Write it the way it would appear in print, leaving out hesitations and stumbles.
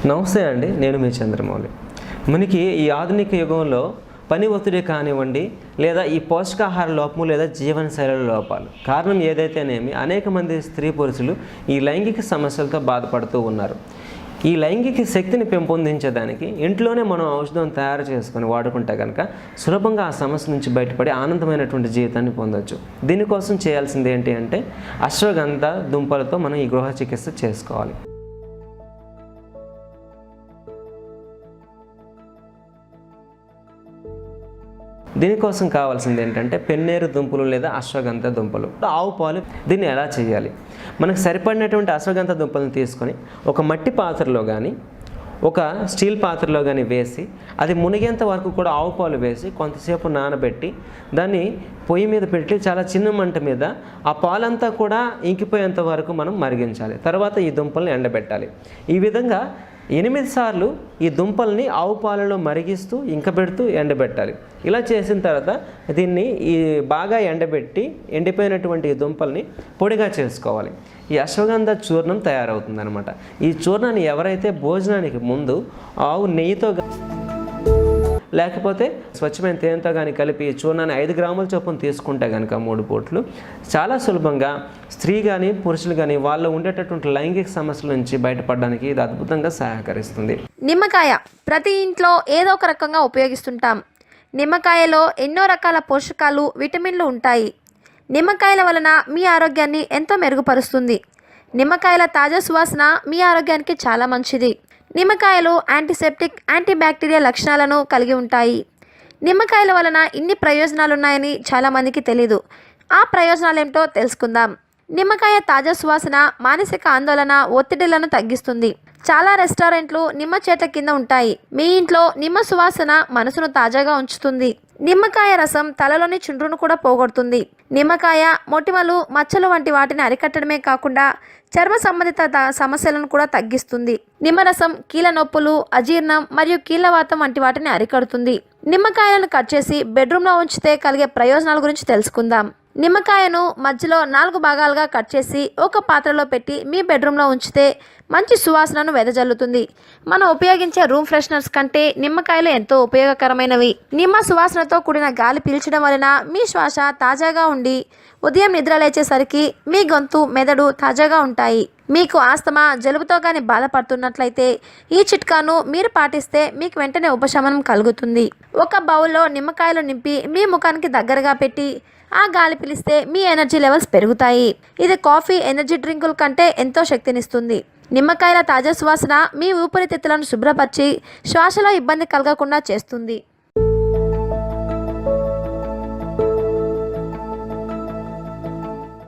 నమస్తే అండి, నేను మీ చంద్రమౌళి. మనకి ఈ ఆధునిక యుగంలో పని ఒత్తిడి కానివ్వండి, లేదా ఈ పోషకాహార లోపము లేదా జీవనశైలి లోపాలు కారణం ఏదైతేనేమి అనేక మంది స్త్రీ పురుషులు ఈ లైంగిక సమస్యలతో బాధపడుతూ ఉన్నారు. ఈ లైంగిక శక్తిని పెంపొందించేదానికి ఇంట్లోనే మనం ఔషధం తయారు చేసుకొని వాడుకుంటే కనుక సులభంగా ఆ సమస్య నుంచి బయటపడి ఆనందమైనటువంటి జీవితాన్ని పొందొచ్చు. దీనికోసం చేయాల్సింది ఏంటి అంటే అశ్వగంధ దుంపలతో మనం ఈ గృహ చికిత్స చేసుకోవాలి. దీనికోసం కావాల్సింది ఏంటంటే పెన్నేరు దుంపలు లేదా అశ్వగంధ దుంపలు, ఆవు పాలు. దీన్ని ఎలా చేయాలి? మనకు సరిపడినటువంటి అశ్వగంధ దుంపలను తీసుకొని ఒక మట్టి పాత్రలో కానీ ఒక స్టీల్ పాత్రలో కానీ వేసి అది మునిగేంత వరకు కూడా ఆవు పాలు వేసి కొంతసేపు నానబెట్టి దాన్ని పొయ్యి మీద పెట్టి చాలా చిన్న మంట మీద ఆ పాలంతా కూడా ఇంకిపోయేంత వరకు మనం మరిగించాలి. తర్వాత ఈ దుంపల్ని ఎండబెట్టాలి. ఈ విధంగా 8 సార్లు ఈ దుంపల్ని ఆవు పాలలో మరిగిస్తూ ఇంకబెడుతూ ఎండబెట్టాలి. ఇలా చేసిన తర్వాత దీన్ని బాగా ఎండబెట్టి ఎండిపోయినటువంటి ఈ దుంపల్ని పొడిగా చేసుకోవాలి. ఈ అశ్వగంధ చూర్ణం తయారవుతుందన్నమాట. ఈ చూర్ణాన్ని ఎవరైతే భోజనానికి ముందు ఆవు నెయ్యితో లేకపోతే స్వచ్ఛమైన తేనెతో కానీ కలిపి చూర్ణాన్ని 5 గ్రాముల చొప్పున తీసుకుంటే కనుక 3 పూట్లు చాలా సులభంగా స్త్రీ కానీ పురుషులు కానీ వాళ్ళు ఉండేటటువంటి లైంగిక సమస్యల నుంచి బయటపడడానికి ఇది అద్భుతంగా సహకరిస్తుంది. నిమ్మకాయ ప్రతి ఇంట్లో ఏదో ఒక రకంగా ఉపయోగిస్తుంటాం. నిమ్మకాయలో ఎన్నో రకాల పోషకాలు, విటమిన్లు ఉంటాయి. నిమ్మకాయల వలన మీ ఆరోగ్యాన్ని ఎంతో మెరుగుపరుస్తుంది. నిమ్మకాయల తాజా సువాసన మీ ఆరోగ్యానికి చాలా మంచిది. నిమ్మకాయలు యాంటీసెప్టిక్, యాంటీబ్యాక్టీరియల్ లక్షణాలను కలిగి ఉంటాయి. నిమ్మకాయల వలన ఇన్ని ప్రయోజనాలు ఉన్నాయని చాలామందికి తెలీదు. ఆ ప్రయోజనాలు ఏమిటో తెలుసుకుందాం. నిమ్మకాయ తాజా సువాసన మానసిక ఆందోళన, ఒత్తిడిలను తగ్గిస్తుంది. చాలా రెస్టారెంట్లు నిమ్మ చెట్ల కింద ఉంటాయి. మీ ఇంట్లో నిమ్మ సువాసన మనసును తాజాగా ఉంచుతుంది. నిమ్మకాయ రసం తలలోని చుండ్రును కూడా పోగొడుతుంది. నిమ్మకాయ మొటిమలు, మచ్చలు వంటి వాటిని అరికట్టడమే కాకుండా చర్మ సంబంధిత సమస్యలను కూడా తగ్గిస్తుంది. నిమ్మరసం కీళ్ళ నొప్పులు, అజీర్ణం మరియు కీళ్ళవాతం వంటి వాటిని అరికడుతుంది. నిమ్మకాయలను కట్ చేసి బెడ్రూమ్లో ఉంచితే కలిగే ప్రయోజనాల గురించి తెలుసుకుందాం. నిమ్మకాయను మధ్యలో 4 భాగాలుగా కట్ చేసి ఒక పాత్రలో పెట్టి మీ బెడ్రూమ్లో ఉంచితే మంచి సువాసనను వెదజల్లుతుంది. మనం ఉపయోగించే రూమ్ ఫ్రెషనర్స్ కంటే నిమ్మకాయలు ఎంతో ఉపయోగకరమైనవి. నిమ్మ సువాసనతో కూడిన గాలి పీల్చడం వలన మీ శ్వాస తాజాగా ఉండి ఉదయం నిద్ర లేచేసరికి మీ గొంతు, మెదడు తాజాగా ఉంటాయి. మీకు ఆస్తమా, జలుబుతో కానీ బాధపడుతున్నట్లయితే ఈ చిట్కాను మీరు పాటిస్తే మీకు వెంటనే ఉపశమనం కలుగుతుంది. ఒక బౌల్లో నిమ్మకాయలు నింపి మీ ముఖానికి దగ్గరగా పెట్టి ఆ గాలి పీలిస్తే మీ ఎనర్జీ లెవెల్స్ పెరుగుతాయి. ఇది కాఫీ, ఎనర్జీ డ్రింకుల కంటే ఎంతో శక్తినిస్తుంది. నిమ్మకాయల తాజా సువాసన మీ ఊపిరితిత్తులను శుభ్రపరిచి శ్వాసలో ఇబ్బంది కలగకుండా చేస్తుంది.